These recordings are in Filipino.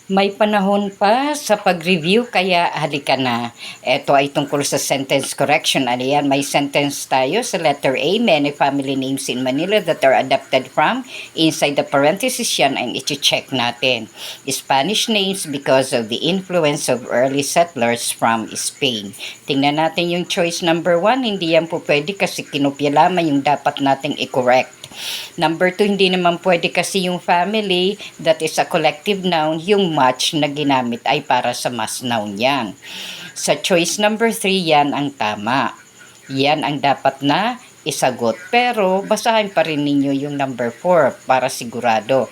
May panahon pa sa pag-review kaya halika na. Ito ay tungkol sa sentence correction. Ano yan? May sentence tayo sa letter A. Many family names in Manila that are adapted from. Inside the parenthesis yan ang iti-check natin. Spanish names because of the influence of early settlers from Spain. Tingnan natin yung choice number 1. Hindi yan po pwede kasi kinopya lamang yung dapat nating i-correct. Number 2, hindi naman pwede kasi yung family that is a collective noun, yung much na ginamit ay para sa mass noun yan. Sa choice number 3, yan ang tama. Yan ang dapat na isagot. Pero basahin pa rin ninyo yung number 4 para sigurado.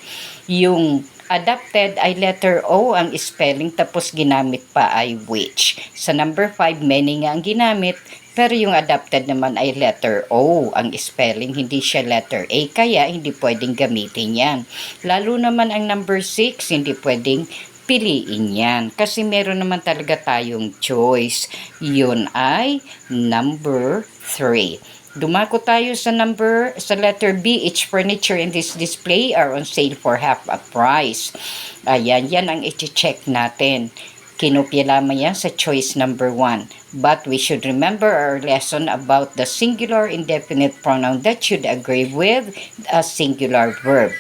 Yung adapted ay letter O ang spelling tapos ginamit pa ay which. Sa number 5, many nga ang ginamit pero yung adapted naman ay letter O ang spelling, hindi siya letter A kaya hindi pwedeng gamitin yan. Lalo naman ang number 6, hindi pwedeng piliin yan kasi meron naman talaga tayong choice. Yun ay number 3. Dumako tayo sa letter B. Each furniture in this display are on sale for half a price. Ayan, yan ang i-check natin. Kinopya lamang yan sa choice number 1. But we should remember our lesson about the singular indefinite pronoun that should agree with a singular verb.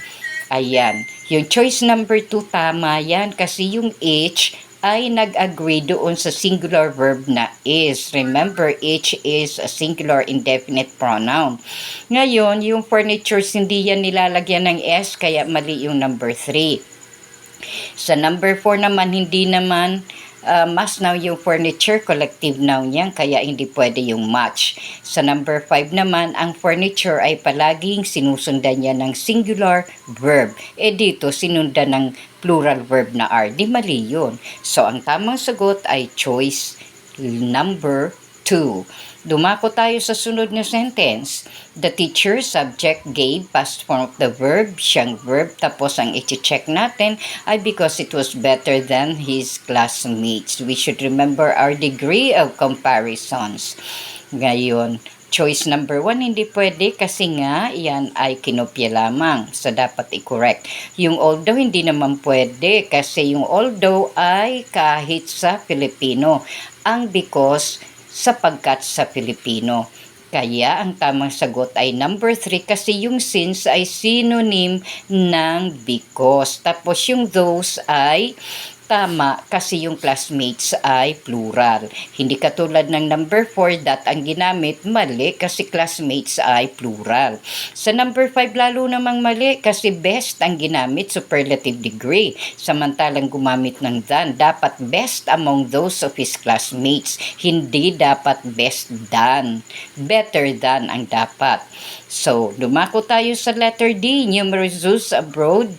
Ayan. Yung choice number 2, tama yan kasi yung each ay nag-agree doon sa singular verb na is. Remember, each is a singular indefinite pronoun. Ngayon, yung furnitures, hindi yan nilalagyan ng S, kaya mali yung number 3. Sa number 4 naman, hindi naman mass noun yung furniture, collective noun yan, kaya hindi pwede yung match. Sa number 5 naman, ang furniture ay palaging sinusundan niya ng singular verb. Dito, sinundan ng plural verb na are. Di mali yun. So, ang tamang sagot ay choice number 2. Dumako tayo sa sunod na sentence. The teacher subject gave past form of the verb, siyang verb, tapos ang i-check natin ay because it was better than his classmates. We should remember our degree of comparisons. Ngayon, choice number 1, hindi pwede kasi nga yan ay kinopya lamang. So, dapat i-correct. Yung although, hindi naman pwede kasi yung although ay kahit sa Filipino. Ang because, sapagkat sa Filipino. Kaya ang tamang sagot ay number 3 kasi yung since ay synonym ng because. Tapos yung those ay tama kasi yung classmates ay plural. Hindi katulad ng number 4 that ang ginamit mali kasi classmates ay plural. Sa number 5 lalo namang mali kasi best ang ginamit, superlative degree. Samantalang gumamit ng than, dapat best among those of his classmates. Hindi dapat best than. Better than ang dapat. So, dumako tayo sa letter D. Numerous zoos abroad,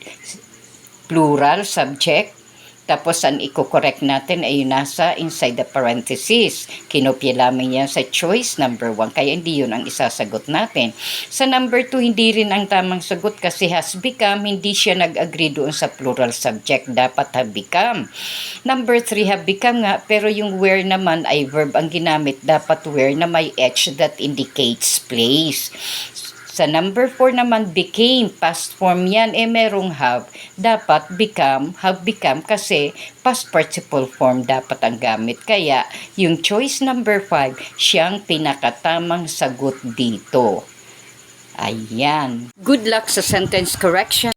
plural subject. Tapos ang i-correct natin ay yung nasa inside the parenthesis. Kinopya lamang yan sa choice number 1. Kaya hindi yun ang isasagot natin. Sa number 2, hindi rin ang tamang sagot kasi has become, hindi siya nag-agree doon sa plural subject. Dapat have become. Number 3, have become nga, pero yung where naman ay verb ang ginamit. Dapat where na may H that indicates place. Sa number 4 naman, became, past form yan, merong have. Dapat become, have become kasi past participle form dapat ang gamit. Kaya, yung choice number 5, siyang pinakatamang sagot dito. Ayan. Good luck sa sentence correction.